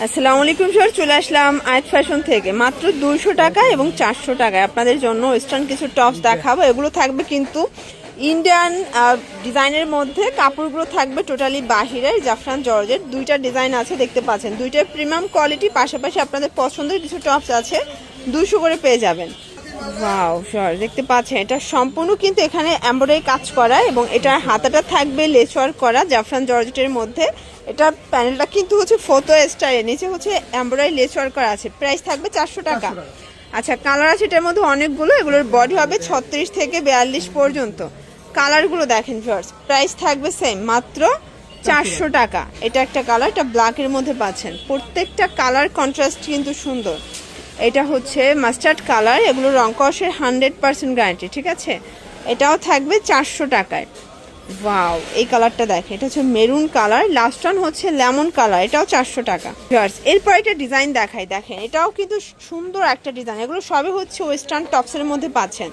আসসালামু আলাইকুম স্যার, চলে আসলাম আয়াত ফ্যাশন থেকে। মাত্র 200 টাকা এবং 400 টাকায় আপনাদের জন্য ওয়েস্টার্ন কিছু টপস দেখাবো। এগুলো থাকবে কিন্তু ইন্ডিয়ান ডিজাইনের মধ্যে, কাপড়গুলো থাকবে টোটালি বাহিরের জাফরান জর্জেট। দুইটা ডিজাইন আছে দেখতে পাচ্ছেন, দুইটা প্রিমিয়াম কোয়ালিটি। পাশাপাশি আপনাদের পছন্দের কিছু টপস আছে, 200 করে পেয়ে যাবেন। ওয়াও স্যার, দেখতে পাচ্ছেন এটা সম্পূর্ণ কিন্তু এখানে এমব্রয়ডারি কাজ করা এবং এটার হাতাটা থাকবে লেস ওয়ার্ক করা জাফরান জর্জেটের মধ্যে। এটা প্যানেলটা কিন্তু হচ্ছে ফটো স্টাইলের, নিচে হচ্ছে এমব্রয়ডারি লেস ওয়ার্ক করা আছে। প্রাইস থাকবে 400 টাকা। আচ্ছা, কালার আছে এটার মধ্যে অনেকগুলো, এগুলোর বডি হবে 36 থেকে 42 পর্যন্ত। কালারগুলো দেখেন ফার্স্ট, প্রাইস থাকবে সেম, মাত্র 400 টাকা। এটা একটা কালার, এটা ব্ল্যাকের মধ্যে পাচ্ছেন। প্রত্যেকটা কালার কন্ট্রাস্ট কিন্তু সুন্দর। এটা হচ্ছে মাস্টার্ড কালার, এগুলো রং কষের 100% গ্যারান্টি, ঠিক আছে। এটাও থাকবে 400 টাকায়। ওয়াও, এই কালারটা দেখেন, এটা হচ্ছে মেরুন কালার, লাস্ট ওয়ান হচ্ছে লেমন কালার, এটাও 400 টাকা। এরপর একটা ডিজাইন দেখাই, দেখেন এটাও কিন্তু সুন্দর একটা ডিজাইন। এগুলো সবই হচ্ছে ওয়েস্টার্ন টপসের মধ্যে পাচ্ছেন।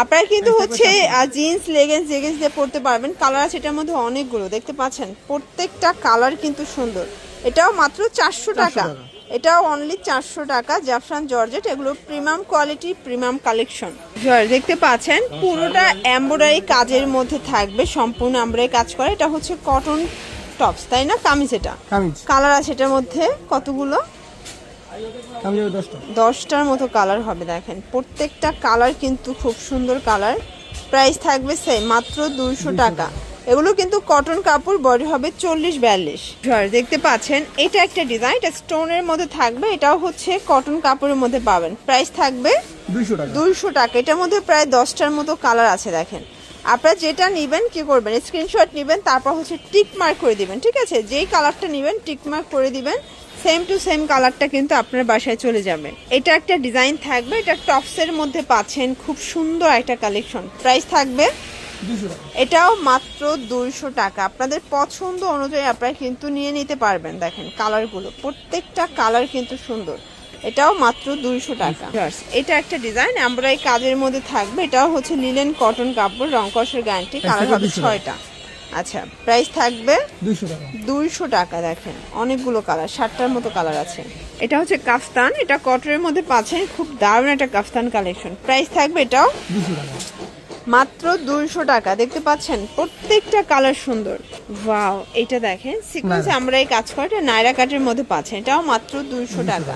আপনারা কিন্তু হচ্ছে জিন্স লেগিংস দিয়ে পরতে পারবেন। কালার আছে এটার মধ্যে অনেকগুলো, দেখতে পাচ্ছেন প্রত্যেকটা কালার কিন্তু সুন্দর। এটাও মাত্র 400 টাকা। এটাও অনলি 400 টাকা, জাফরান জর্জেট। এগুলো প্রিমিয়াম কোয়ালিটি, প্রিমিয়াম কালেকশন। দেখতে পাচ্ছেন পুরোটা এমব্রয়ডারি কাজের মধ্যে থাকবে, সম্পূর্ণ এমব্রয়ডারি কাজ করে। এটা হচ্ছে কটন টপস, তাই না? কামিজ। এটা কালার আছে এটার মধ্যে কতগুলো? 10টার মতো কালার হবে। দেখেন প্রত্যেকটা কালার কিন্তু খুব সুন্দর কালার। প্রাইস থাকবে সেম, মাত্র 200 টাকা। এগুলো কিন্তু কটন কাপড়, বডি হবে 40-42। দেখতে পাচ্ছেন এটা একটা ডিজাইন, এটা স্টোনের মধ্যে থাকবে। এটাও হচ্ছে কটন কাপড়ের মধ্যে পাবেন। প্রাইস থাকবে 200 টাকা। এটার মধ্যে প্রায় 10টার মতো কালার আছে। দেখেন আপনারা যেটা নেবেন কি করবেন, স্ক্রিনশট নেবেন, তারপর হচ্ছে টিক মার্ক করে দিবেন, ঠিক আছে। যেই কালারটা নেবেন টিক মার্ক করে দিবেন, সেম টু সেম কালারটা কিন্তু আপনার বাসায় চলে যাবে। এটা একটা ডিজাইন থাকবে, এটা টপসের মধ্যে পাচ্ছেন, খুব সুন্দর একটা কালেকশন। প্রাইস থাকবে, এটাও মাত্র 200 টাকা। আপনাদের পছন্দ অনুযায়ী আপনারা কিন্তু নিয়ে নিতে পারবেন। দেখেন কালারগুলো, প্রত্যেকটা কালার কিন্তু সুন্দর। এটাও মাত্র 200 টাকা। এটা একটা ডিজাইন এমব্রয়ডারি কাজের মধ্যে থাকবে। এটাও হচ্ছে লিনেন কটন কাপড়, রং কষের গ্যারান্টি। কালার হবে 6টা। আচ্ছা, প্রাইস থাকবে 200 টাকা। দেখেন অনেকগুলো কালার, 7টার মতো কালার আছে। এটা হচ্ছে কাফতান, এটা কটনের মধ্যে পাচ্ছেন, খুব দারুণ একটা কাফতান কালেকশন। প্রাইস থাকবে এটাও মাত্র 200 টাকা। দেখতে পাচ্ছেন প্রত্যেকটা কালার সুন্দর। ওয়াও, এটা দেখেন সিকোয়েন্স আমরা এই কাজ করে, এটা নায়রা কাটের মধ্যে পাচ্ছেন। এটাও মাত্র 200 টাকা।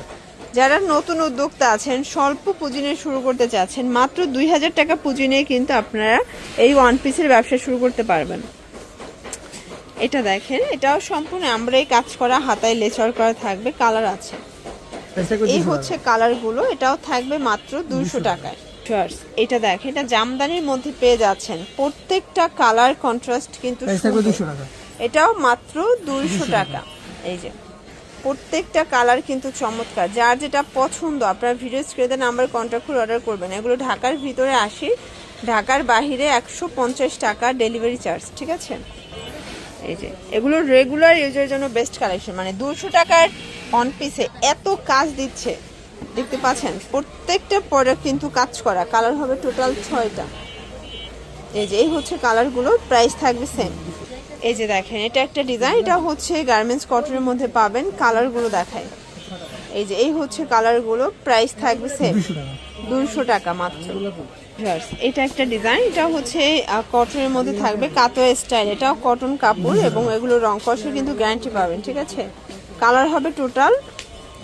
যারা নতুন উদ্যোক্তা আছেন, স্বল্প পুঁজি নিয়ে শুরু করতে চাচ্ছেন, মাত্র 2000 টাকা পুঁজি নিয়ে কিন্তু আপনারা এই ওয়ান পিসের ব্যবসা শুরু করতে পারবেন। এটা দেখেন, এটাও সম্পূর্ণ এমব্রয়ডারি কাজ করা, হাতায় লেচার করা থাকবে। কালার আছে, এই হচ্ছে কালারগুলো। এটাও থাকবে মাত্র 200 টাকায়। এটা দেখেন, এটা জামদানির মধ্যে পেয়ে যাচ্ছেন। প্রত্যেকটা কালার কন্ট্রাস্ট কিন্তু। এটাও মাত্র 200 টাকা। এই যে প্রত্যেকটা কালার কিন্তু চমৎকার। যার যেটা পছন্দ আপনার ভিডিও স্ক্রিনে নাম্বার কন্ট্যাক্ট করে অর্ডার করবেন। এগুলো ঢাকার ভিতরে 80, ঢাকার বাহিরে 150 টাকা ডেলিভারি চার্জ, ঠিক আছে। এই যে এগুলো রেগুলার ইউজের জন্য বেস্ট কালেকশন। মানে 200 টাকার অন পিসে এত কাজ দিচ্ছে, দেখতে পাচ্ছেন প্রত্যেকটা প্রোডাক্ট কিন্তু কাজ করা। কালার হবে টোটাল 6টা। এই যে এই হচ্ছে কালারগুলো। প্রাইস থাকবে সেম। এই যে দেখেন এটা একটা ডিজাইন, এটা হচ্ছে গার্মেন্টস কটনের মধ্যে পাবেন। কালারগুলো দেখায়, এই যে এই হচ্ছে কালারগুলো। প্রাইস থাকবে সেম, 200 টাকা মাত্র। এটা একটা ডিজাইন, এটা হচ্ছে কটনের মধ্যে থাকবে, কাতোয়া স্টাইল। এটাও কটন কাপড় এবং এগুলো রং কষে কিন্তু গ্যারান্টি পাবেন, ঠিক আছে। কালার হবে টোটাল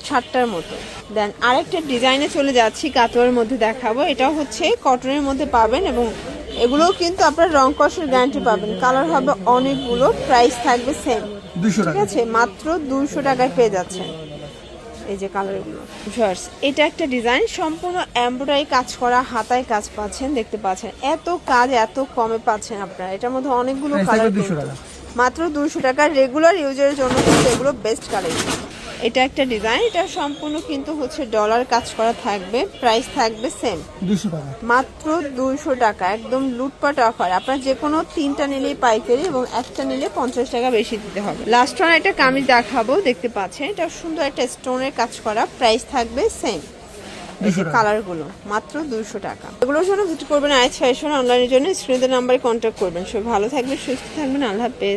7টার মতো। দেন আরেকটা ডিজাইনে চলে যাচ্ছি, কাতোয়ার মধ্যে দেখাবো। এটাও হচ্ছে কটনের মধ্যে পাবেন এবং এগুলোও কিন্তু আপনার রং কষের গ্যারান্টি পাবেন। কালার হবে অনেকগুলো। প্রাইস থাকবে সেম, ঠিক আছে। মাত্র 200 টাকায় পেয়ে যাচ্ছেন এই যে কালারগুলো। এটা একটা ডিজাইন, সম্পূর্ণ এমব্রয়ডারি কাজ করা, হাতায় কাজ পাচ্ছেন, দেখতে পাচ্ছেন। এত কাজ এত কমে পাচ্ছেন আপনারা। এটার মধ্যে অনেকগুলো কালার, মাত্র 200 টাকা। রেগুলার ইউজের জন্য কিন্তু এগুলো বেস্ট কালেকশন। এটা একটা ডিজাইন, এটা সম্পূর্ণ কিন্তু হচ্ছে ডলার কাজ করা থাকবে। প্রাইস থাকবে সেম, 200 টাকা, মাত্র 200 টাকা। একদম লুটপাট অফার। আপনার যে কোনো 3টা নিলেই পাইকারি এবং একটা নিলে 50 টাকা বেশি দিতে হবে। লাস্ট ওয়ান একটা কামিজ দেখাবো, দেখতে পাচ্ছেন এটা সুন্দর একটা স্টোনের কাজ করা। প্রাইস থাকবে সেম। এই যে কালারগুলো মাত্র 200 টাকা। এগুলোর জন্য ভিজিট করবেন আয়াত ফ্যাশন অনলাইনের জন্য। স্ক্রিনের নাম্বারে কন্ট্যাক্ট করবেন। সবাই ভালো থাকবেন, সুস্থ থাকবেন। আল্লাহ হাফেজ।